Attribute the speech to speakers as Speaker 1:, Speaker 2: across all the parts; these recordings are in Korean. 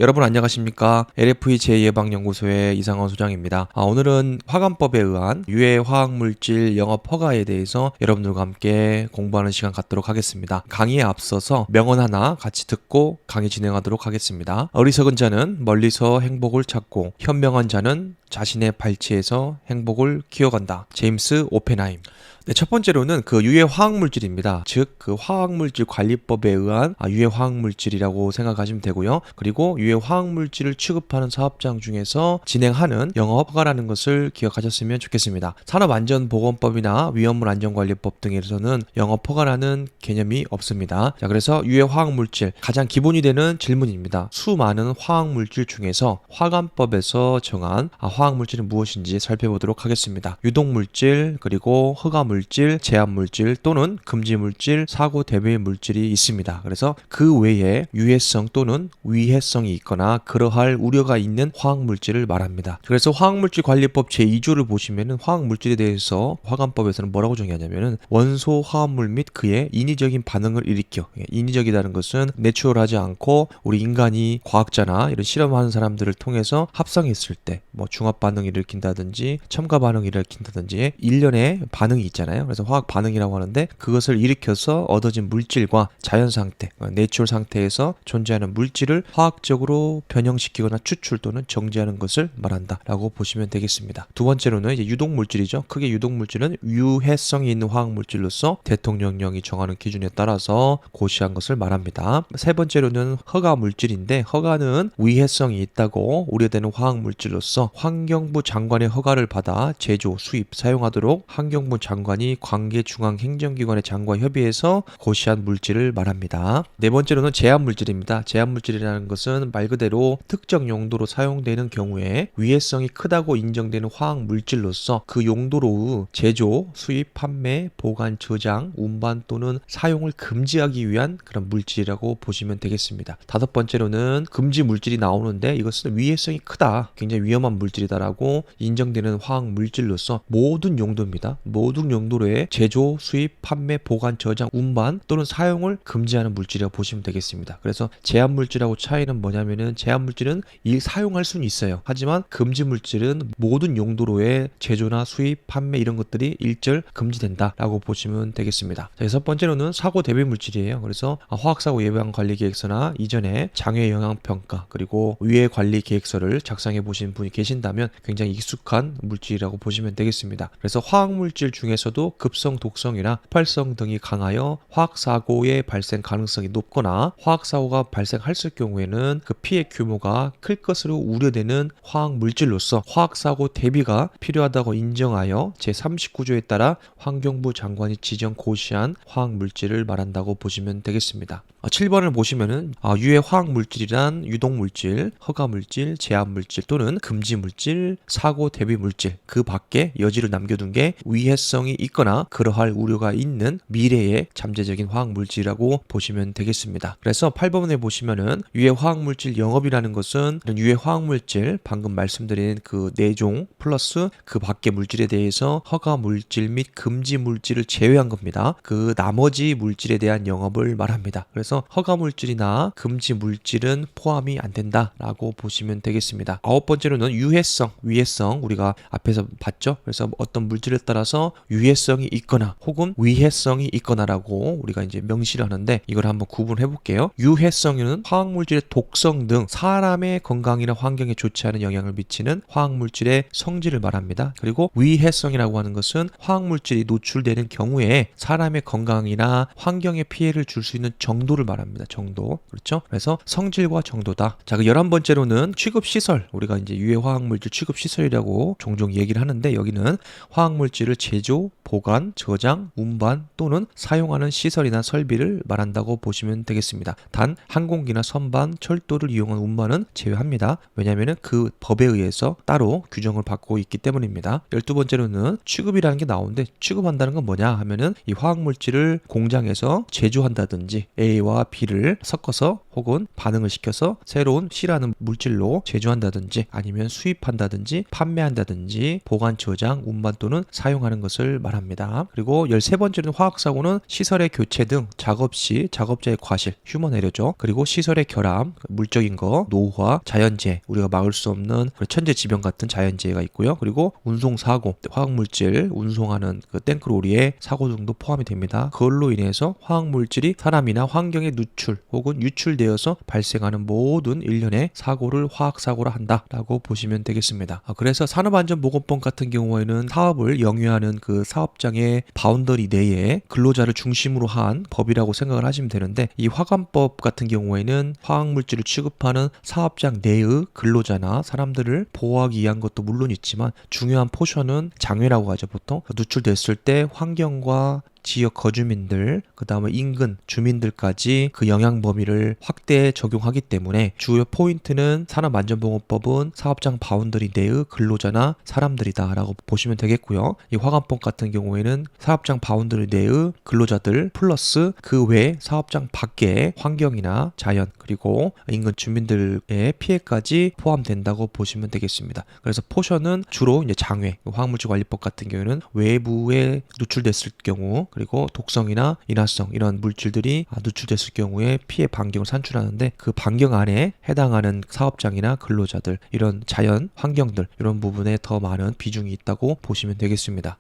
Speaker 1: 여러분 안녕하십니까? LFE 제 예방연구소의 이상원 소장입니다. 오늘은 화관법에 의한 유해 화학물질 영업 허가에 대해서 여러분들과 함께 공부하는 시간 갖도록 하겠습니다. 강의에 앞서서 명언 하나 같이 듣고 강의 진행하도록 하겠습니다. 어리석은 자는 멀리서 행복을 찾고 현명한 자는 자신의 발치에서 행복을 키워간다. 제임스 오펜하임. 네, 첫 번째로는 그 유해 화학물질입니다. 즉, 그 화학물질 관리법에 의한 유해 화학물질이라고 생각하시면 되고요. 그리고 유해 화학물질을 취급하는 사업장 중에서 진행하는 영업 허가라는 것을 기억하셨으면 좋겠습니다. 산업안전보건법이나 위험물 안전관리법 등에서는 영업 허가라는 개념이 없습니다. 자, 그래서 유해 화학물질 가장 기본이 되는 질문입니다. 수많은 화학물질 중에서 화관법에서 정한 화학물질은 무엇인지 살펴보도록 하겠습니다. 유독물질, 그리고 허가물질, 제한물질 또는 금지물질, 사고 대비 물질이 있습니다. 그래서 그 외에 유해성 또는 위해성이 있거나 그러할 우려가 있는 화학물질을 말합니다. 그래서 화학물질 관리법 제2조를 보시면은 화학물질에 대해서 화관법에서는 뭐라고 정의하냐면은 원소 화합물 및 그의 인위적인 반응을 일으켜. 인위적이라는 것은 내추럴하지 않고 우리 인간이 과학자나 이런 실험하는 사람들을 통해서 합성했을 때 뭐 중합 반응을 일으킨다든지 첨가 반응을 일으킨다든지 일련의 반응이 있잖아요. 그래서 화학 반응이라고 하는데 그것을 일으켜서 얻어진 물질과 자연 상태, 내추럴 상태에서 존재하는 물질을 화학적으로 변형시키거나 추출 또는 정지하는 것을 말한다라고 보시면 되겠습니다. 두 번째로는 이제 유독물질이죠. 크게 유독물질은 유해성이 있는 화학물질로서 대통령령이 정하는 기준에 따라서 고시한 것을 말합니다. 세 번째로는 허가물질인데 허가는 위해성이 있다고 우려되는 화학물질로서 환경부 장관의 허가를 받아 제조, 수입, 사용하도록 환경부 장관이 관계중앙행정기관의 장과 협의해서 고시한 물질을 말합니다. 네 번째로는 제한물질입니다. 제한물질이라는 것은 말 그대로 특정 용도로 사용되는 경우에 위해성이 크다고 인정되는 화학물질로서 그 용도로 제조, 수입, 판매, 보관, 저장, 운반 또는 사용을 금지하기 위한 그런 물질이라고 보시면 되겠습니다. 다섯 번째로는 금지 물질이 나오는데 이것은 위해성이 크다, 굉장히 위험한 물질이다라고 인정되는 화학물질로서 모든 용도입니다. 모든 용도로의 제조, 수입, 판매, 보관, 저장, 운반 또는 사용을 금지하는 물질이라고 보시면 되겠습니다. 그래서 제한물질하고 차이는 뭐냐면은 제한물질은 사용할 수는 있어요. 하지만 금지물질은 모든 용도로의 제조나 수입, 판매 이런 것들이 일절 금지된다라고 보시면 되겠습니다. 자, 여섯 번째로는 사고 대비 물질이에요. 그래서 화학사고 예방 관리 계획서나 이전에 장애 영향 평가 그리고 위해 관리 계획서를 작성해 보신 분이 계신다면 굉장히 익숙한 물질이라고 보시면 되겠습니다. 그래서 화학물질 중에서도 급성, 독성이나 폭발성 등이 강하여 화학사고의 발생 가능성이 높거나 화학사고가 발생했을 경우에는 그 피해 규모가 클 것으로 우려되는 화학물질로서 화학사고 대비가 필요하다고 인정하여 제39조에 따라 환경부 장관이 지정 고시한 화학물질을 말한다고 보시면 되겠습니다. 7번을 보시면은 유해 화학물질이란 유독물질, 허가물질, 제한물질 또는 금지물질, 사고 대비 물질 그 밖에 여지를 남겨둔 게 위해성이 있거나 그러할 우려가 있는 미래의 잠재적인 화학물질이라고 보시면 되겠습니다. 그래서 8번에 보시면은 유해 화학물질 영업이라는 것은 유해 화학물질 방금 말씀드린 그 4종 플러스 그 밖의 물질에 대해서 허가물질 및 금지물질을 제외한 겁니다. 그 나머지 물질에 대한 영업을 말합니다. 그래서 허가물질이나 금지물질은 포함이 안 된다라고 보시면 되겠습니다. 9번째로는 유해성, 위해성 우리가 앞에서 봤죠. 그래서 어떤 물질에 따라서 유해성이 있거나 혹은 위해성이 있거나라고 우리가 이제 명시를 하는데 이걸 한번 구분해 볼게요. 유해성은 화학물질의 독성 등 사람의 건강이나 환경에 좋지 않은 영향을 미치는 화학물질의 성질을 말합니다. 그리고 위해성이라고 하는 것은 화학물질이 노출되는 경우에 사람의 건강이나 환경에 피해를 줄 수 있는 정도를 말합니다. 정도. 그렇죠? 그래서 성질과 정도다. 자, 그 11번째로는 취급시설. 우리가 이제 유해 화학물질 취급시설이라고 종종 얘기를 하는데 여기는 화학물질을 제조, 보관, 저장, 운반 또는 사용하는 시설이나 설비를 말한다고 보시면 되겠습니다. 단 항공기나 선반, 철도를 이용한 운반은 제외합니다. 왜냐하면 그 법에 의해서 따로 규정을 받고 있기 때문입니다. 12번째로는 취급이라는 게 나오는데 취급한다는 건 뭐냐 하면은 이 화학물질을 공장에서 제조한다든지 A와 B를 섞어서 혹은 반응을 시켜서 새로운 C라는 물질로 제조한다든지 아니면 수입한다든지 판매한다든지 보관, 저장, 운반 또는 사용하는 것을 말합니다. 그리고 13번째는 화학사고는 시설의 교체 등 작업 시 작업자의 과실, 휴먼 에러죠. 그리고 시설의 결함, 물적인 거, 노후화, 자연재해, 우리가 막을 수 없는 천재지변 같은 자연재해가 있고요. 그리고 운송사고, 화학물질 운송하는 그 탱크로리의 사고 등도 포함이 됩니다. 그걸로 인해서 화학물질이 사람이나 환경에 누출 혹은 유출되어서 발생하는 모든 일련의 사고를 화학사고라 한다라고 보시면 되겠습니다. 그래서 산업안전보건법 같은 경우에는 사업을 영위하는 그 사업장의 바운더리 내에 근로자를 중심으로 한 법이라고 생각을 하시면 되는데, 이 화관법 같은 경우에는 화학물질을 취급하는 사업장 내의 근로자나 사람들을 보호하기 위한 것도 물론 있지만 중요한 포션은 장외라고 하죠. 보통 누출됐을 때 환경과 지역 거주민들, 그 다음에 인근 주민들까지 그 영향 범위를 확대 적용하기 때문에 주요 포인트는 산업안전보건법은 사업장 바운더리 내의 근로자나 사람들이다 라고 보시면 되겠고요. 이 화관법 같은 경우에는 사업장 바운더리 내의 근로자들 플러스 그 외 사업장 밖의 환경이나 자연 그리고 인근 주민들의 피해까지 포함된다고 보시면 되겠습니다. 그래서 포션은 주로 이제 장외, 화학물질관리법 같은 경우에는 외부에 누출됐을 경우, 그리고 독성이나 인화성 이런 물질들이 누출됐을 경우에 피해 반경을 산출하는데, 그 반경 안에 해당하는 사업장이나 근로자들, 이런 자연 환경들, 이런 부분에 더 많은 비중이 있다고 보시면 되겠습니다.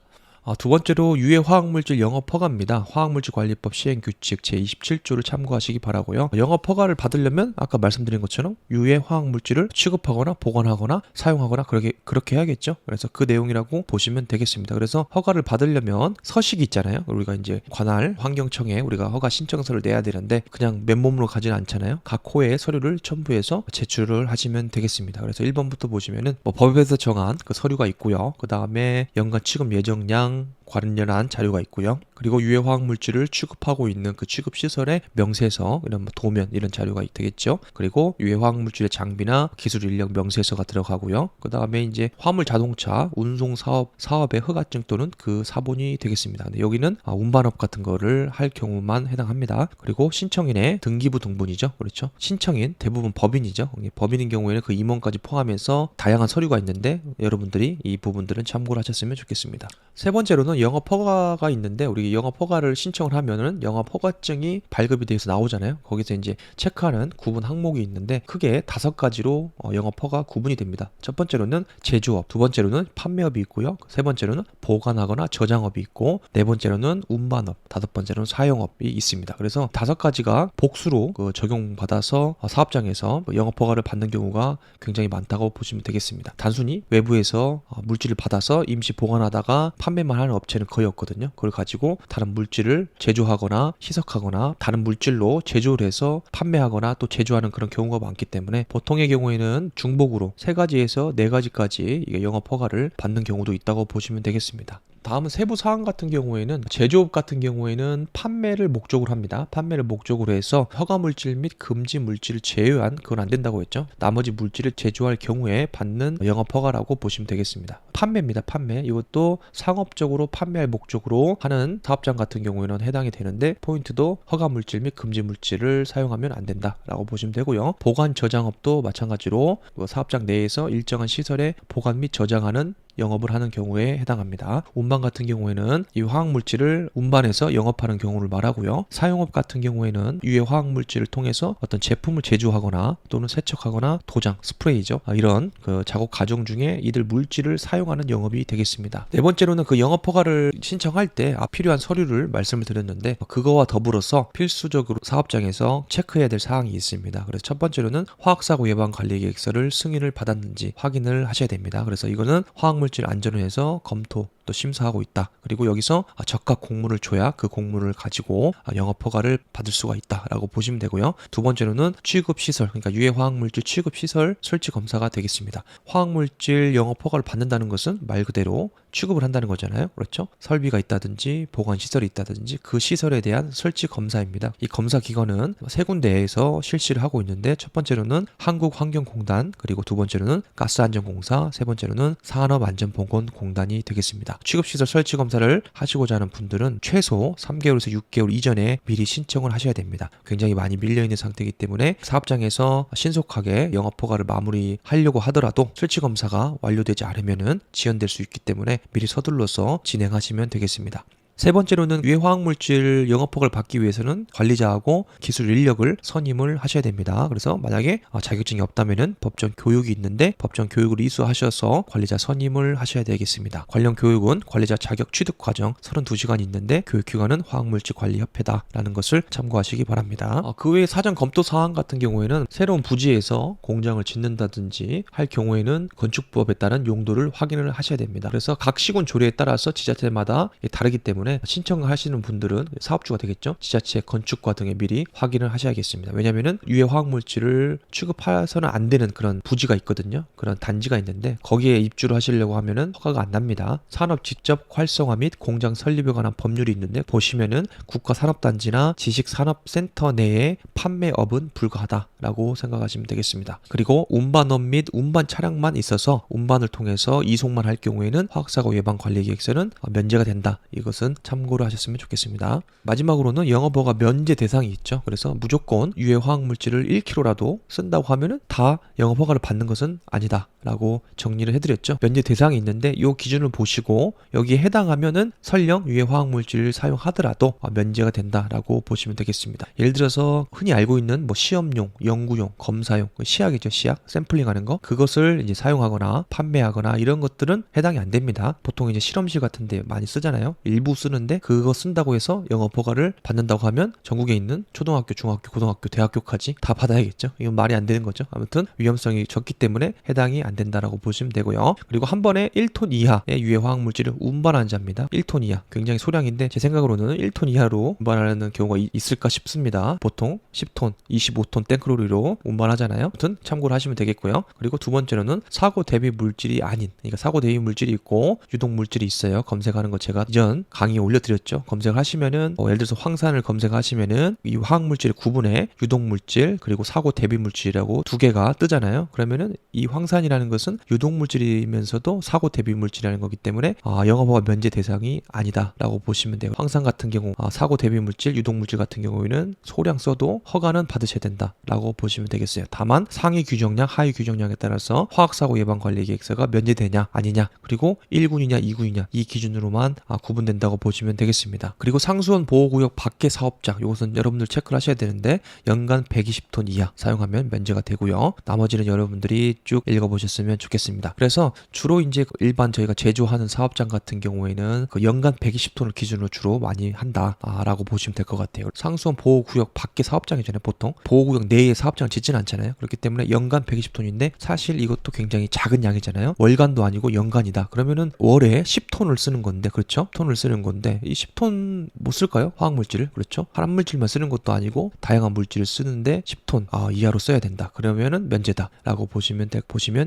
Speaker 1: 두 번째로 유해 화학물질 영업 허가입니다. 화학물질관리법 시행규칙 제27조를 참고하시기 바라고요. 영업 허가를 받으려면 아까 말씀드린 것처럼 유해 화학물질을 취급하거나 보관하거나 사용하거나 그렇게 해야겠죠. 그래서 그 내용이라고 보시면 되겠습니다. 그래서 허가를 받으려면 서식이 있잖아요. 우리가 이제 관할 환경청에 우리가 허가 신청서를 내야 되는데 그냥 맨몸으로 가지는 않잖아요. 각 호의 서류를 첨부해서 제출을 하시면 되겠습니다. 그래서 1번부터 보시면은 법에서 정한 그 서류가 있고요. 그 다음에 연간 취급 예정량 관련한 자료가 있고요. 그리고 유해 화학 물질을 취급하고 있는 그 취급 시설의 명세서, 이런 도면 이런 자료가 되겠죠. 그리고 유해 화학 물질의 장비나 기술 인력 명세서가 들어가고요. 그 다음에 이제 화물 자동차 운송 사업의 허가증 또는 그 사본이 되겠습니다. 근데 여기는 운반업 같은 거를 할 경우만 해당합니다. 그리고 신청인의 등기부 등본이죠. 그렇죠. 신청인 대부분 법인이죠. 법인인 경우에는 그 임원까지 포함해서 다양한 서류가 있는데 여러분들이 이 부분들은 참고를 하셨으면 좋겠습니다. 세 번째로는 영업 허가가 있는데, 우리 영업 허가를 신청을 하면은 영업 허가증이 발급이 돼서 나오잖아요. 거기서 이제 체크하는 구분 항목이 있는데 크게 5가지로 영업 허가 구분이 됩니다. 첫 번째로는 제조업, 두 번째로는 판매업이 있고요. 세 번째로는 보관하거나 저장업이 있고, 네 번째로는 운반업, 다섯 번째로는 사용업이 있습니다. 그래서 5가지가 복수로 적용받아서 사업장에서 영업 허가를 받는 경우가 굉장히 많다고 보시면 되겠습니다. 단순히 외부에서 물질을 받아서 임시 보관하다가 판매만 하는 업체는 거의 없거든요. 그걸 가지고 다른 물질을 제조하거나 희석하거나 다른 물질로 제조를 해서 판매하거나 또 제조하는 그런 경우가 많기 때문에 보통의 경우에는 중복으로 3가지에서 4가지까지 이게 영업 허가를 받는 경우도 있다고 보시면 되겠습니다. 다음은 세부 사항 같은 경우에는 제조업 같은 경우에는 판매를 목적으로 합니다. 판매를 목적으로 해서 허가 물질 및 금지 물질을 제외한 그건 안 된다고 했죠. 나머지 물질을 제조할 경우에 받는 영업 허가라고 보시면 되겠습니다. 판매입니다. 판매. 이것도 상업적으로 판매할 목적으로 하는 사업장 같은 경우에는 해당이 되는데, 포인트도 허가 물질 및 금지 물질을 사용하면 안 된다라고 보시면 되고요. 보관 저장업도 마찬가지로 사업장 내에서 일정한 시설에 보관 및 저장하는 영업을 하는 경우에 해당합니다. 운반 같은 경우에는 이 화학물질을 운반해서 영업하는 경우를 말하고요. 사용업 같은 경우에는 유해 화학물질을 통해서 어떤 제품을 제조하거나 또는 세척하거나 도장, 스프레이죠. 이런 그 작업 과정 중에 이들 물질을 사용하는 영업이 되겠습니다. 네 번째로는 그 영업 허가를 신청할 때 필요한 서류를 말씀을 드렸는데, 그거와 더불어서 필수적으로 사업장에서 체크해야 될 사항이 있습니다. 그래서 첫 번째로는 화학사고 예방 관리 계획서를 승인을 받았는지 확인을 하셔야 됩니다. 그래서 이거는 화학물질 안전을 해서 검토 또 심사하고 있다. 그리고 여기서 적합 공문을 줘야 그 공문을 가지고 영업 허가를 받을 수가 있다라고 보시면 되고요. 두 번째로는 취급 시설, 그러니까 유해 화학물질 취급 시설 설치 검사가 되겠습니다. 화학물질 영업 허가를 받는다는 것은 말 그대로 취급을 한다는 거잖아요. 그렇죠? 설비가 있다든지 보관 시설이 있다든지 그 시설에 대한 설치 검사입니다. 이 검사 기관은 3군데에서 실시를 하고 있는데, 첫 번째로는 한국환경공단, 그리고 두 번째로는 가스안전공사, 세 번째로는 산업안전보건공단이 되겠습니다. 취급시설 설치 검사를 하시고자 하는 분들은 최소 3개월에서 6개월 이전에 미리 신청을 하셔야 됩니다. 굉장히 많이 밀려있는 상태이기 때문에 사업장에서 신속하게 영업허가를 마무리하려고 하더라도 설치 검사가 완료되지 않으면 지연될 수 있기 때문에 미리 서둘러서 진행하시면 되겠습니다. 세 번째로는 유해 화학물질 영업허가를 받기 위해서는 관리자하고 기술 인력을 선임을 하셔야 됩니다. 그래서 만약에 자격증이 없다면은 법정 교육이 있는데 법정 교육을 이수하셔서 관리자 선임을 하셔야 되겠습니다. 관련 교육은 관리자 자격 취득 과정 32시간 있는데 교육 기관은 화학물질관리협회다라는 것을 참고하시기 바랍니다. 그 외에 사전 검토 사항 같은 경우에는 새로운 부지에서 공장을 짓는다든지 할 경우에는 건축법에 따른 용도를 확인을 하셔야 됩니다. 그래서 각 시군 조례에 따라서 지자체마다 다르기 때문에 신청하시는 분들은 사업주가 되겠죠. 지자체 건축과 등에 미리 확인을 하셔야겠습니다. 왜냐면은 유해 화학물질을 취급해서는 안 되는 그런 부지가 있거든요. 그런 단지가 있는데 거기에 입주를 하시려고 하면은 허가가 안 납니다. 산업 직접 활성화 및 공장 설립에 관한 법률이 있는데 보시면은 국가산업단지나 지식산업센터 내의 판매업은 불가하다라고 생각하시면 되겠습니다. 그리고 운반업 및 운반 차량만 있어서 운반을 통해서 이송만 할 경우에는 화학사고 예방 관리 계획서는 면제가 된다. 이것은 참고를 하셨으면 좋겠습니다. 마지막으로는 영업허가 면제 대상이 있죠. 그래서 무조건 유해 화학물질을 1kg라도 쓴다고 하면은 다 영업허가를 받는 것은 아니다 라고 정리를 해드렸죠. 면제 대상이 있는데 이 기준을 보시고 여기에 해당하면은 설령 유해 화학물질을 사용하더라도 면제가 된다라고 보시면 되겠습니다. 예를 들어서 흔히 알고 있는 뭐 시험용, 연구용, 검사용, 시약이죠. 시약, 샘플링하는 거 그것을 이제 사용하거나 판매하거나 이런 것들은 해당이 안 됩니다. 보통 이제 실험실 같은데 많이 쓰잖아요. 일부 쓰는데 그거 쓴다고 해서 영업허가를 받는다고 하면 전국에 있는 초등학교, 중학교, 고등학교, 대학교까지 다 받아야겠죠. 이건 말이 안 되는 거죠. 아무튼 위험성이 적기 때문에 해당이 안 된다라고 보시면 되고요. 그리고 한 번에 1톤 이하의 유해 화학물질을 운반하는 자입니다. 1톤 이하 굉장히 소량인데 제 생각으로는 1톤 이하로 운반하는 경우가 있을까 싶습니다. 보통 10톤, 25톤 탱크로리로 운반하잖아요. 아무튼 참고를 하시면 되겠고요. 그리고 두 번째로는 사고 대비 물질이 아닌, 그러니까 사고 대비 물질이 있고 유독 물질이 있어요. 검색하는 거 제가 이전 강의에 올려드렸죠. 검색을 하시면은 예를 들어서 황산을 검색하시면은 이 화학물질 구분에 유독 물질 그리고 사고 대비 물질이라고 두 개가 뜨잖아요. 그러면은 이 황산이라는 것은 유독 물질이면서도 사고 대비 물질이라는 거기 때문에 영업허가 면제 대상이 아니다라고 보시면 돼요. 황산 같은 경우 사고 대비 물질, 유독 물질 같은 경우에는 소량 써도 허가는 받으셔야 된다라고 보시면 되겠어요. 다만 상위 규정량, 하위 규정량에 따라서 화학사고 예방 관리 계획서가 면제되냐 아니냐 그리고 1군이냐 2군이냐 이 기준으로만 구분된다고 보시면 되겠습니다. 그리고 상수원 보호구역 밖의 사업장 이것은 여러분들 체크를 하셔야 되는데 연간 120톤 이하 사용하면 면제가 되고요. 나머지는 여러분들이 쭉 읽어보셨으면 좋겠습니다. 그래서 주로 이제 일반 저희가 제조하는 사업장 같은 경우에는 그 연간 120톤을 기준으로 주로 많이 한다라고 보시면 될 것 같아요. 상수원 보호구역 밖의 사업장이잖아요. 보통 보호구역 내에 사업장을 짓지는 않잖아요. 그렇기 때문에 연간 120톤인데 사실 이것도 굉장히 작은 양이잖아요. 월간도 아니고 연간이다. 그러면은 월에 10톤을 쓰는 건데 그렇죠? 톤을 쓰는 건데 이 10톤 못 쓸까요? 화학물질을 그렇죠? 화학물질만 쓰는 것도 아니고 다양한 물질을 쓰는데 10톤 이하로 써야 된다. 그러면은 면제다라고 보시면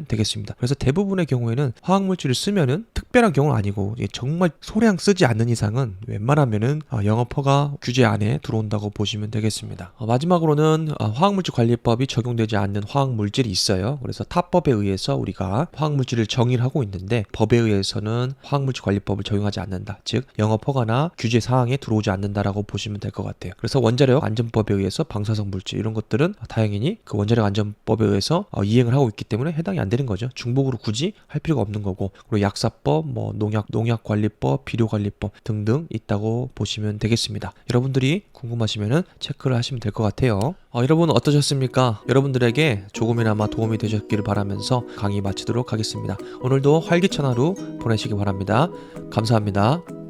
Speaker 1: 되겠습니다. 그래서 대부분의 경우에는 화학물질을 쓰면은 특별한 경우는 아니고 정말 소량 쓰지 않는 이상은 웬만하면은 영업허가 규제 안에 들어온다고 보시면 되겠습니다. 마지막으로는 화학물질관리법이 적용되지 않는 화학물질이 있어요. 그래서 타법에 의해서 우리가 화학물질을 정의를 하고 있는데 법에 의해서는 화학물질관리법을 적용하지 않는다. 즉 영업허가나 규제 사항에 들어오지 않는다라고 보시면 될 것 같아요. 그래서 원자력 안전법에 의해서 방사성 물질 이런 것들은 다행히 그 원자력 안전법에 의해서 이행을 하고 있기 때문에 해당이 안 되는 거죠. 중복으로 굳이 할 필요가 없는 거고 그리고 약사법, 농약관리법, 비료관리법 등등 있다고 보시면 되겠습니다. 여러분들이 궁금하시면은 체크를 하시면 될 것 같아요. 여러분 어떠셨습니까? 여러분들에게 조금이나마 도움이 되셨기를 바라면서 강의 마치도록 하겠습니다. 오늘도 활기찬 하루 보내시기 바랍니다. 감사합니다.